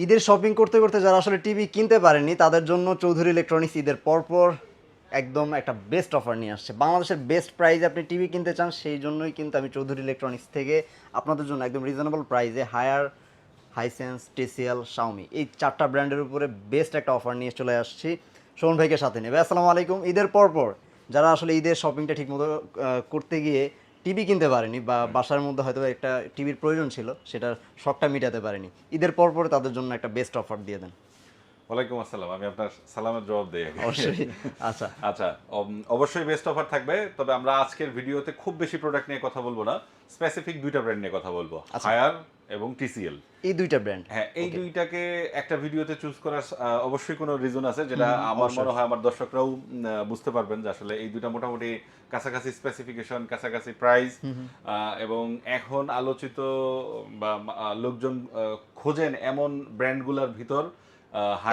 ঈদের শপিং করতে করতে যারা আসলে টিভি কিনতে পারেনি তাদের জন্য চৌধুরী ইলেকট্রনিক্স ঈদের পরপর একদম একটা বেস্ট অফার নিয়ে আসছে। বাংলাদেশের বেস্ট প্রাইসে আপনি টিভি কিনতে চান, সেই জন্যই কিন্তু আমি চৌধুরী ইলেকট্রনিক্স থেকে আপনাদের জন্য একদম রিজনেবল প্রাইসে হায়ার, হাইসেন্স, টিসিএল, শাওমি এই চারটা ব্র্যান্ডের উপরে বেস্ট একটা অফার নিয়ে চলে আসছি শোভন ভাইকে সাথে নেবে। আসসালামু আলাইকুম। ঈদের পরপর যারা আসলে ঈদের শপিংটা ঠিকমতো করতে গিয়ে টিভি কিনতে পারেনি বা বাসার মধ্যে হয়তো একটা টিভির প্রয়োজন ছিল, সেটার শখটা মিটাতে পারেনি, ঈদের পরপর তাদের জন্য একটা বেস্ট অফার দিয়ে দেন। ওয়ালাইকুম আসসালাম। আমি আপনার সালামের জবাব দিই আগে। অবশ্যই। আচ্ছা আচ্ছা, অবশ্যই বেস্ট অফার থাকবে, তবে আমরা আজকের ভিডিওতে খুব বেশি প্রোডাক্ট নিয়ে কথা বলবো না, স্পেসিফিক দুইটা ব্র্যান্ড নিয়ে কথা বলবো, হায়ার এবং টিসিএল। এই দুইটা ব্র্যান্ড, হ্যাঁ, এই দুইটাকে একটা ভিডিওতে চুজ করার অবশ্যই কোনো রিজন আছে, যেটা আমার মনে হয় আমার দর্শকরাও বুঝতে পারবেন যে আসলে এই দুইটা মোটামুটি কাছাকাছি স্পেসিফিকেশন, কাছাকাছি প্রাইস, এবং এখন আলোচিত বা লোকজন খোঁজেন এমন ব্র্যান্ডগুলোর ভিতর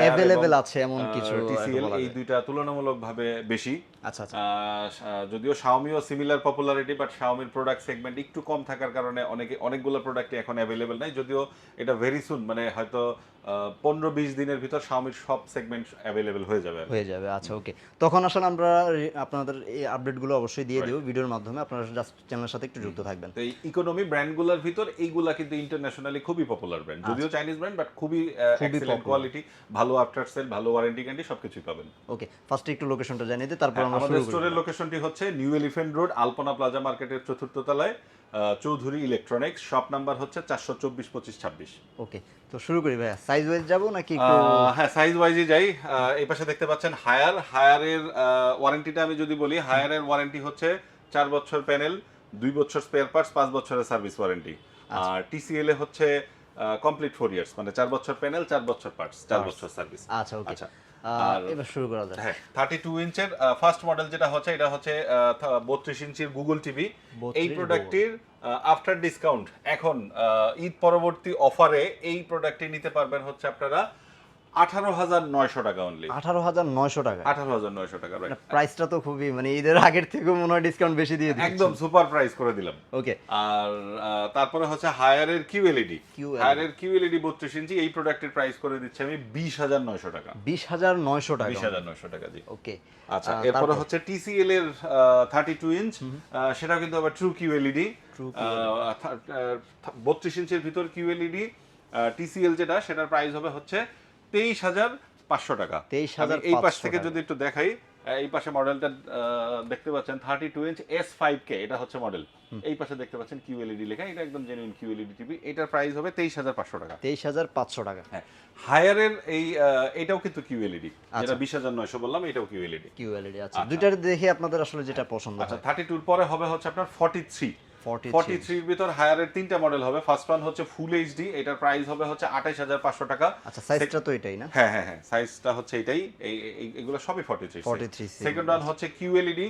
অ্যাভেলেবেল আছে এমন কিছু টিসিএল এই দুইটা তুলনামূলকভাবে বেশি। আচ্ছা আচ্ছা। যদিও শাওমিও সিমিলার পপুলারিটি, বাট শাওমির প্রোডাক্ট সেগমেন্ট একটু কম থাকার কারণে অনেকগুলো প্রোডাক্টই এখন অ্যাভেলেবেল নাই, যদিও এটা ভেরি সুন, মানে হয়তো 15-20 দিনের ভিতর শাওমির সব সেগমেন্ট অ্যাভেলেবেল হয়ে যাবে। আচ্ছা ওকে, তখন আসলে আমরা আপনাদের এই আপডেটগুলো অবশ্যই দিয়ে দেব ভিডিওর মাধ্যমে, আপনারা জাস্ট চ্যানেলের সাথে একটু যুক্ত থাকবেন। তো এই ইকোনমি ব্র্যান্ডগুলোর ভিতর এইগুলা কিন্তু ইন্টারন্যাশনালি খুবই পপুলার ব্র্যান্ড, যদিও চাইনিজ ব্র্যান্ড, বাট খুবই এক্সেলেন্ট কোয়ালিটি, ভালো আফটার সেল, ভালো ওয়ারেন্টি গ্যারান্টি সবকিছুই পাবেন। ওকে, ফার্স্টে একটু লোকেশনটা জানিয়ে দিই, তারপর আমরা আমাদের শুরু করি। স্টোরের লোকেশনটি হচ্ছে নিউ এলিফ্যান্ট রোড, আলপনা প্লাজা মার্কেটের 4th তলায়, চৌধুরী ইলেকট্রনিক্স, শপ নাম্বার হচ্ছে 424-25-26। ওকে, তো শুরু করি ভাইয়া। সাইজ ওয়াইজ যাব নাকি একটু? হ্যাঁ, সাইজ ওয়াইজই যাই। এই পাশে দেখতে পাচ্ছেন হায়ারের ওয়ারেন্টিটা আমি যদি বলি, হায়ারের ওয়ারেন্টি হচ্ছে 4 বছর প্যানেল, 2 বছর স্পেয়ার পার্টস, 5 বছরের সার্ভিস ওয়ারেন্টি। আর টিসিএল এ হচ্ছে কমপ্লিট 4 ইয়ার্স, মানে 4 বছর প্যানেল, 4 বছর পার্টস, 4 বছর সার্ভিস। আচ্ছা ওকে, আচ্ছা, এবার শুরু করা যাক। হ্যাঁ, 32 ইঞ্চের ফার্স্ট মডেল যেটা হচ্ছে, এটা হচ্ছে 32 ইঞ্চির গুগল টিভি। এই প্রোডাক্টটির আফটার ডিসকাউন্ট এখন ঈদ পরবর্তী অফারে এই প্রোডাক্টটি নিতে পারবেন হচ্ছে আপনারা 18,900 টাকা অনলি। 18,900 টাকা? 18,900 টাকা, রাইট। প্রাইসটা তো খুবই, মানে ঈদের আগের থেকেও মনে হয় ডিসকাউন্ট বেশি দিয়ে দিচ্ছেন। একদম সুপার প্রাইস করে দিলাম। ওকে, আর তারপরে হচ্ছে হায়ারের কিউএলইডি। হায়ারের কিউএলইডি 32 ইঞ্চি, এই প্রোডাক্টের প্রাইস করে দিচ্ছি আমি 20,900 টাকা। 20,900 টাকা? 20,900 টাকা, জি। ওকে, আচ্ছা, এরপরে হচ্ছে টিসিএল এর 32 ইঞ্চ, সেটাও কিন্তু আবার ট্রু কিউএলইডি। 32 ইঞ্চের ভিতর কিউএলইডি টিসিএল যেটা, সেটার প্রাইস হবে হচ্ছে 23,500 টাকা। 23,500 এই পাশ থেকে যদি একটু দেখাই, এই পাশে মডেলটা দেখতে পাচ্ছেন 32 ইঞ্চ S5K, এটা হচ্ছে মডেল। এই পাশে দেখতে পাচ্ছেন কিউএলইডি লেখা, এটা একদম জেনুইন কিউএলইডি টিভি। এটার প্রাইস হবে 23,500 টাকা। 23,500 টাকা। হ্যাঁ, হায়ারের এটাও কিন্তু কিউএলইডি, যেটা 20,900 বললাম, এটাও কিউএলইডি। কিউএলইডি, আচ্ছা। দুইটার দেখে আপনাদের আসলে যেটা পছন্দ হয়। আচ্ছা, 32 এর পরে হবে হচ্ছে আপনার 43 এর ভিতর হায়ারের তিনটা মডেল হবে। ফার্স্ট ওয়ান হচ্ছে ফুল এইচডি, এটার প্রাইস হবে হচ্ছে 28,500 টাকা। আচ্ছা, সাইজটা তো এটাই না? হ্যাঁ হ্যাঁ হ্যাঁ, সাইজটা হচ্ছে এটাই, এগুলো সবই 43। সেকেন্ড ওয়ান হচ্ছে কিউএলইডি,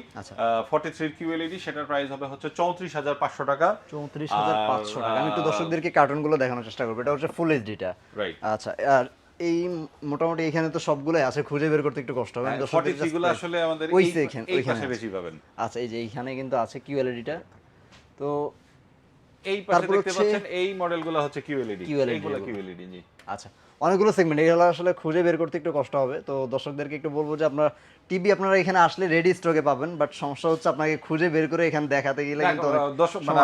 43 কিউএলইডি, সেটার প্রাইস হবে হচ্ছে 34,500 টাকা। 34,500 টাকা। আমি একটু দর্শকদেরকে কার্টুনগুলো দেখানোর চেষ্টা করবো। এটা হচ্ছে ফুল এইচডিটা, রাইট। আচ্ছা, আর এই মোটামুটি এখানে তো সবগুলোই আছে, খুঁজে বের করতে একটু কষ্ট হবে। 43 গুলো আসলে আমাদের এই পাশে বেশি পাবেন। আচ্ছা, এই যে এইখানে কিন্তু আছে কিউএলইডিটা। তো এই পাশে দেখতে পাচ্ছেন এই মডেলগুলো হচ্ছে কিউএলইডি, এইগুলো কিউএলইডি, জি। আচ্ছা, অনেকগুলো সেগমেন্ট, এগুলো আসলে খুঁজে বের করতে একটু কষ্ট হবে। তো দর্শকদেরকে একটু বলবো যে আপনারা টিভি আপনারা এখানে আসলে রেডি স্টকে পাবেন, বাট সমস্যা হচ্ছে আপনাকে খুঁজে বের করে এখানে দেখাতে গেলে কিন্তু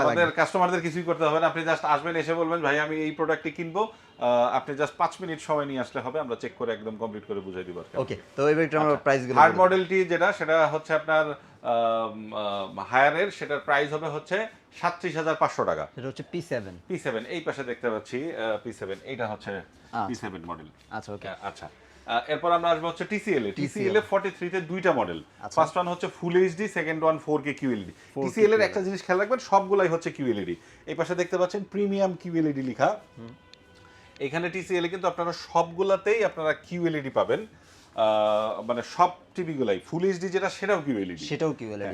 আমাদের কাস্টমারদের কিছুই করতে হবে না, আপনি জাস্ট আসবেন, এসে বলবেন ভাই আমি এই প্রোডাক্টটি কিনবো, আপনি জাস্ট 5 মিনিট সময় নিয়ে আসলে হবে, আমরা চেক করে একদম কমপ্লিট করে বুঝাই দিব। ওকে, তো এবার একটু আমরা প্রাইসগুলো। থার্ড মডেলটি যেটা, সেটা হচ্ছে আপনার হায়ারের, সেটার প্রাইস হবে হচ্ছে 37,500 টাকা। সেটা হচ্ছে P7। এই পাশে দেখতে পাচ্ছি P7, এটা হচ্ছে P7 মডেল। আচ্ছা ওকে, আচ্ছা, এরপর আমরা আসবো হচ্ছে টিসিএল এ। টিসিএল এ 43 তে দুইটা মডেল। ফার্স্ট ওয়ান হচ্ছে full HD, second one 4K QLED. TCL এর একটা জিনিস খেয়াল রাখবেন, সবগুলাই হচ্ছে কিউএলইডি। এই পাশে দেখতে পাচ্ছেন প্রিমিয়াম কিউএলইডি লেখা। এখানে টিসিএল এ কিন্তু আপনারা সবগুলাতেই আপনারা কিউএলইডি পাবেন, মানে সব টিভি গুলাই। ফুল এইচডি যেটা, সেটাও কিউএলইডি,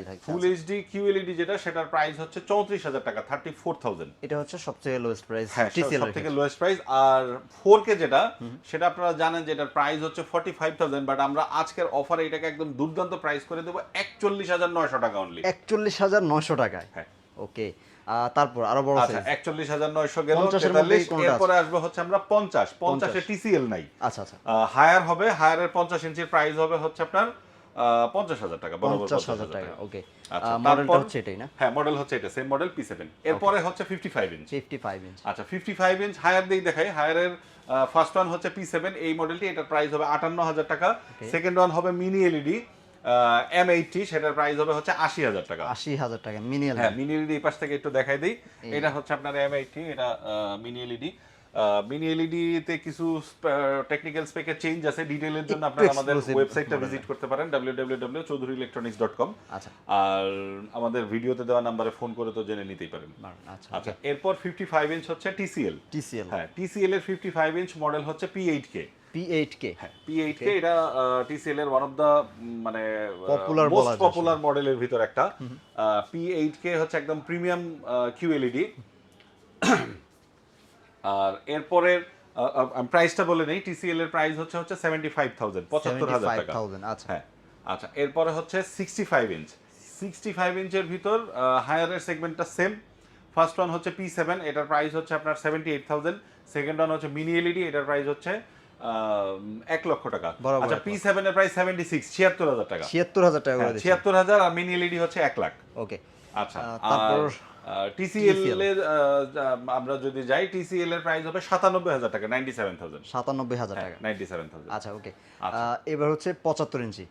থাকে। ফুল এইচডি কিউএলইডি যেটা, সেটার প্রাইস হচ্ছে 34,000 টাকা, 34,000। এটা হচ্ছে সবচেয়ে লোয়েস্ট প্রাইস টিসিএল এর, সবথেকে লোয়েস্ট প্রাইস। আর 4K যেটা, সেটা আপনারা জানেন যে এটার প্রাইস হচ্ছে 45,000, বাট আমরা আজকের অফারে এটাকে একদম দুর্দান্ত প্রাইস করে দেব 41,900 টাকা অনলি। 41,900 টাকায়? হ্যাঁ। ওকে, তারপর আরো বড় আচ্ছা সাইজ 41,900 গেল 50 এর মধ্যে 43 কোনটা আছে? এরপরে আসবে হচ্ছে আমরা 50 এ টিসিএল নাই আচ্ছা আচ্ছা হায়ার হবে হায়ারের 50 ইঞ্চির প্রাইস হবে হচ্ছে আপনার 50,000 টাকা বরাবর 50,000 টাকা ওকে আচ্ছা মডেলটা তারপর হচ্ছে এটাই না হ্যাঁ মডেল হচ্ছে এটা সেম মডেল P7 এরপরে হচ্ছে 55 ইঞ্চ 55 ইঞ্চ আচ্ছা 55 ইঞ্চ হায়ার দিয়ে দেখাই হায়ারের ফার্স্ট ওয়ান হচ্ছে P7 এই মডেলটি এটার প্রাইস হবে 58,000 টাকা সেকেন্ড ওয়ান হবে মিনি এলইডি M80 সেটার প্রাইস হবে হচ্ছে 80,000 টাকা 80,000 টাকা মিনি হ্যাঁ মিনি এলইডি এই পাশ থেকে একটু দেখাই দেই এটা হচ্ছে আপনার M80 এটা মিনি এলইডি মিনি এলইডি তে কিছু টেকনিক্যাল স্পেকের চেঞ্জ আছে ডিটেইলের জন্য আপনারা আমাদের exclusive ওয়েবসাইটটা ভিজিট করতে পারেন www.choudhuryelectronics.com আচ্ছা আর আমাদের ভিডিওতে দেওয়া নম্বরে ফোন করে তো জেনে নিতেই পারেন আচ্ছা আচ্ছা এরপর 55 ইঞ্চ হচ্ছে TCL TCL হ্যাঁ TCL এর 55 ইঞ্চ মডেল হচ্ছে P8K P8K হ্যাঁ P8K এটা TCL এর ওয়ান অফ দা মানে Popular বলা মোস্ট যায় পপুলার মডেলের ভিতর একটা P8K হচ্ছে একদম প্রিমিয়াম QLED আর এরপরের প্রাইসটা বলে নেই TCL এর প্রাইস হচ্ছে 75,000 75,000 টাকা 75,000 আচ্ছা হ্যাঁ আচ্ছা এরপরে হচ্ছে 65 ইঞ্চ 65 ইঞ্চের ভিতর হায়ারের সেগমেন্টটা সেম ফার্স্ট ওয়ান হচ্ছে P7 এটার প্রাইস হচ্ছে আপনার 78,000 সেকেন্ড ওয়ান হচ্ছে মিনি এলইডি এটার প্রাইস হচ্ছে 1 লক্ষ টাকা বরাবর আচ্ছা P7 এর প্রাইস 76 76,000 টাকা 76,000 টাকা করে দিচ্ছি 76,000 আর মিনি এলইডি হচ্ছে 1 লাখ ওকে আচ্ছা তারপর TCL এর আমরা যদি যাই TCL এর প্রাইস হবে 97,000 টাকা 97,000 97,000 টাকা 97,000 আচ্ছা ওকে এবার হচ্ছে 75 ইঞ্চি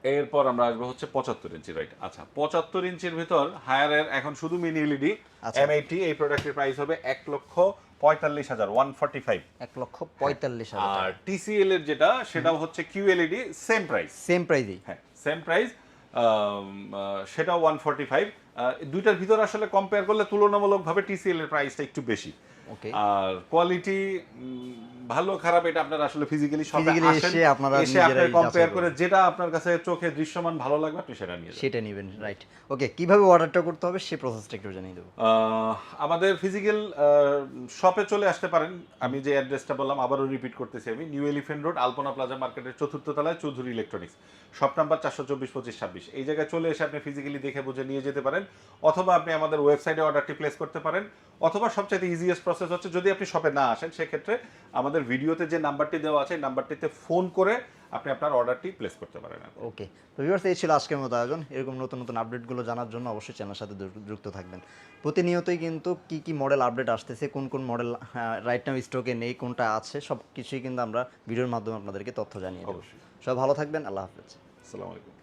এরপর আমরা আসবো হচ্ছে 75 ইঞ্চি রাইট আচ্ছা 75 ইঞ্চির ভিতর হায়ারের এখন শুধু মিনি এলইডি আচ্ছা। M80 এই প্রোডাক্টের প্রাইস হবে 1,45,000 145 1,45,000 আর TCL এর যেটা সেটাও হচ্ছে QLED সেম প্রাইস সেম প্রাইসই হ্যাঁ সেম প্রাইস সেটাও 145 দুইটার ভিতর আসলে কম্পেয়ার করলে তুলনামূলকভাবে TCL এর প্রাইসটা একটু বেশি ওকে আর কোয়ালিটি ভালো খারাপ এটা আপনারা আসলে ফিজিক্যালি শপে Physically আসেন এসে আপনারা এসে আপনি নিজেরাই কম্পেয়ার যাচাই করে যেটা আপনার কাছে চোখে দৃশ্যমান ভালো লাগবে আপনি সেটা নিয়ে যাবেন সেটা নেবেন রাইট ওকে কিভাবে অর্ডারটা করতে হবে সেই প্রসেসটা একটু জানিয়ে দেবো আমাদের ফিজিক্যাল শপে চলে আসতে পারেন আমি যে অ্যাড্রেসটা বললাম আবারও রিপিট করতেছি আমি নিউ এলিফ্যান্ট রোড আলপনা প্লাজা মার্কেটের চতুর্থ তলায় চৌধুরী ইলেকট্রনিক্স শপ নাম্বার 424-25-26 এই জায়গায় চলে এসে আপনি ফিজিক্যালি দেখে বুঝে নিয়ে যেতে পারেন অথবা আপনি আমাদের ওয়েবসাইটে অর্ডারটি প্লেস করতে পারেন অথবা সবচেয়ে ইজিয়েস্ট প্রসেস হচ্ছে যদি আপনি শপে না আসেন সেক্ষেত্রে আমাদের ভিডিওতে যে নাম্বারটি দেওয়া আছে এই নাম্বারটিতে ফোন করে আপনি আপনার অর্ডারটি প্লেস করতে পারেন ওকে তো ভিউয়ার্স এই ছিল আজকের মতো আয়োজন এরকম নতুন নতুন আপডেটগুলো জানার জন্য অবশ্যই চ্যানেলের সাথে যুক্ত থাকবেন প্রতিনিয়তই কিন্তু কি কি মডেল আপডেট আসতেছে কোন কোন মডেল রাইট নাও স্টকে নেই কোনটা আছে সব কিছুই কিন্তু আমরা ভিডিওর মাধ্যমে আপনাদেরকে তথ্য জানিয়ে দেবো অবশ্যই সব ভালো থাকবেন আল্লাহ হাফেজ আসসালামু আলাইকুম